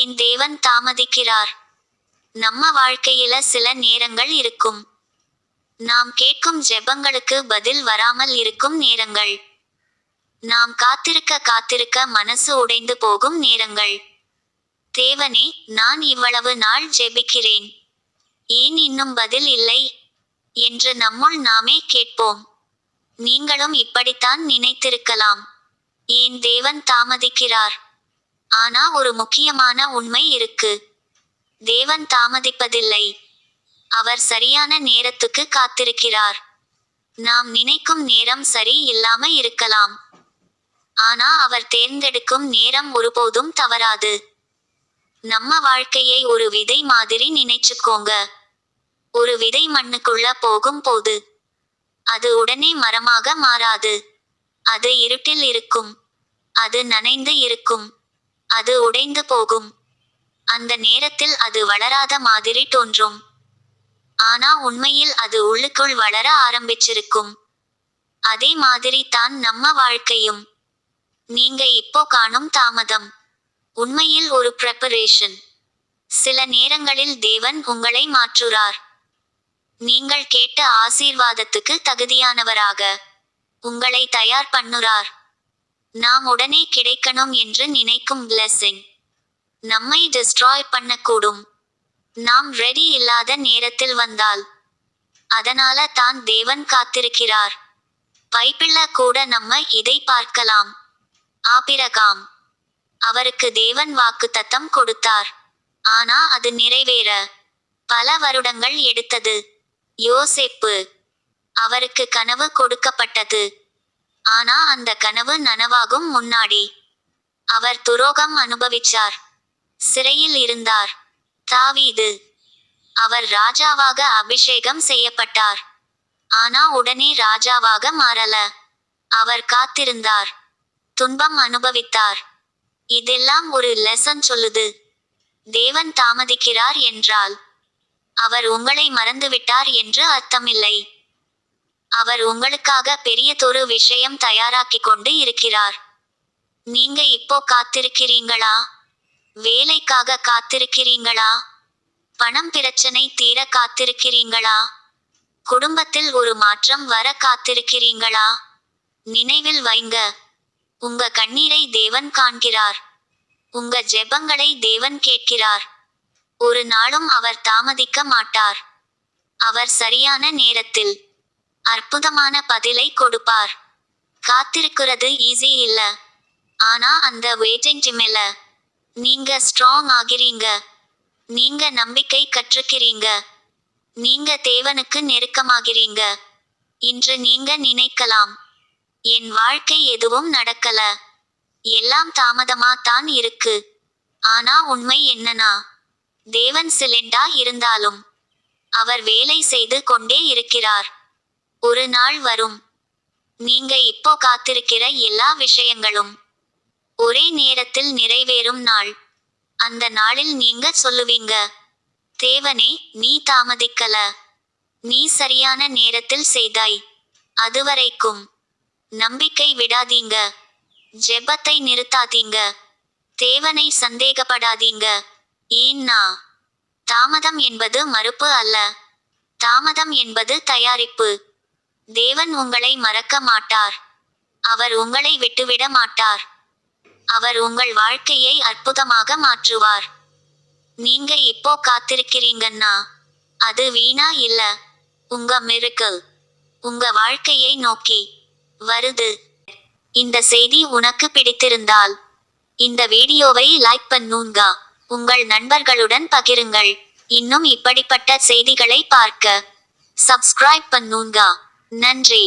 ஏன் தேவன் தாமதிக்கிறார்? நம்ம வாழ்க்கையில சில நேரங்கள் இருக்கும். நாம் கேட்கும் ஜெபங்களுக்கு பதில் வராமல் இருக்கும் நேரங்கள். நாம் காத்திருக்க காத்திருக்க மனசு உடைந்து போகும் நேரங்கள். தேவனே, நான் இவ்வளவு நாள் ஜெபிக்கிறேன், ஏன் இன்னும் பதில் இல்லை என்று நம்முள் நாமே கேட்போம். நீங்களும் இப்படித்தான் நினைத்திருக்கலாம். ஏன் தேவன் தாமதிக்கிறார்? ஆனா ஒரு முக்கியமான உண்மை இருக்கு. தேவன் தாமதிப்பதில்லை. அவர் சரியான நேரத்துக்கு காத்திருக்கிறார். நாம் நினைக்கும் நேரம் சரி இல்லாம இருக்கலாம். ஆனா அவர் தேர்ந்தெடுக்கும் நேரம் ஒருபோதும் தவறாது. நம்ம வாழ்க்கையை ஒரு விதை மாதிரி நினைச்சுக்கோங்க. ஒரு விதை மண்ணுக்குள்ள போகும் போது அது உடனே மரமாக மாறாது. அது இருட்டில் இருக்கும். அது நனைந்து இருக்கும். அது உடைந்து போகும். அந்த நேரத்தில் அது வளராத மாதிரி தோன்றும். ஆனா உண்மையில் அது உள்ளுக்குள் வளர ஆரம்பிச்சிருக்கும். அதே மாதிரி தான் நம்ம வாழ்க்கையும். நீங்க இப்போ காணும் தாமதம் உண்மையில் ஒரு ப்ரெப்பரேஷன். சில நேரங்களில் தேவன் உங்களை மாற்றுறார். நீங்கள் கேட்ட ஆசீர்வாதத்துக்கு தகுதியானவராக உங்களை தயார் பண்ணுறார். நாம் உடனே கிடைக்கணும் என்று நினைக்கும் blessing நம்மை டிஸ்ட்ராய் பண்ணக்கூடும். நாம் ரெடி இல்லாத நேரத்தில் வந்தால். அதனால தான் தேவன் காத்திருக்கிறார். பைபிள்ல கூட நம்ம இதை பார்க்கலாம். ஆபிரகாம், அவருக்கு தேவன் வாக்குத்தத்தம் கொடுத்தார். ஆனா அது நிறைவேற பல வருடங்கள் எடுத்தது. யோசேப்பு, அவருக்கு கனவு கொடுக்கப்பட்டது. ஆனா அந்த கனவு நனவாகும் முன்னாடி அவர் துரோகம் அனுபவிச்சார். சிறையில் இருந்தார். தாவீது, அவர் ராஜாவாக அபிஷேகம் செய்யப்பட்டார். ஆனா உடனே ராஜாவாக மாறல. அவர் காத்திருந்தார். துன்பம் அனுபவித்தார். இதெல்லாம் ஒரு லெசன் சொல்லுது. தேவன் தாமதிக்கிறார் என்றால் அவர் உங்களை மறந்துவிட்டார் என்று அர்த்தமில்லை. அவர் உங்களுக்காக பெரியதொரு விஷயம் தயாராக்கி கொண்டு இருக்கிறார். நீங்க இப்போ காத்திருக்கிறீங்களா? வேலைக்காக காத்திருக்கிறீங்களா? பணம் பிரச்சனை தீர காத்திருக்கிறீங்களா? குடும்பத்தில் ஒரு மாற்றம் வர காத்திருக்கிறீங்களா? நினைவில் வைங்க, உங்க கண்ணீரை தேவன் காண்கிறார். உங்க ஜெபங்களை தேவன் கேட்கிறார். ஒரு நாளும் அவர் தாமதிக்க மாட்டார். அவர் சரியான நேரத்தில் அற்புதமான பதிலை கொடுப்பார். காத்திருக்கிறது ஈஸி இல்ல. ஆனா அந்த வெயிட்டிங் டைம்ல நீங்க ஸ்ட்ராங் ஆகிறீங்க. நீங்க நம்பிக்கை கற்றுக்கிறீங்க. நீங்க தேவனுக்கு நெருக்கமாகிறீங்க. இன்று நீங்க நினைக்கலாம், என் வாழ்க்கை எதுவும் நடக்கல, எல்லாம் தாமதமா தான் இருக்கு. ஆனா உண்மை என்னன்னா, தேவன் சிலண்டா இருந்தாலும் அவர் வேலை செய்து கொண்டே இருக்கிறார். ஒரு நாள் வரும், நீங்க இப்போ காத்திருக்கிற எல்லா விஷயங்களும் ஒரே நேரத்தில் நிறைவேறும் நாள். அந்த நாளில் நீங்க சொல்லுவீங்க, தேவனே, நீ தாமதிக்கல, நீ சரியான நேரத்தில் செய்தாய். அதுவரைக்கும் நம்பிக்கை விடாதீங்க. ஜெபத்தை நிறுத்தாதீங்க. தேவனை சந்தேகப்படாதீங்க. ஏன்னா தாமதம் என்பது மறுப்பு அல்ல. தாமதம் என்பது தயாரிப்பு. தேவன் உங்களை மறக்க மாட்டார். அவர் உங்களை விட்டுவிட மாட்டார். அவர் உங்கள் வாழ்க்கையை அற்புதமாக மாற்றுவார். நீங்க இப்போ காத்திருக்கிறீங்கன்னா அது வீணா இல்ல. உங்க மிரக்கல் உங்க வாழ்க்கையை நோக்கி வருது. இந்த செய்தி உனக்கு பிடித்திருந்தால் இந்த வீடியோவை லைக் பண்ணுங்க. உங்கள் நண்பர்களுடன் பகிருங்கள். இன்னும் இப்படிப்பட்ட செய்திகளை பார்க்க சப்ஸ்கிரைப் பண்ணுங்க. நன்றி.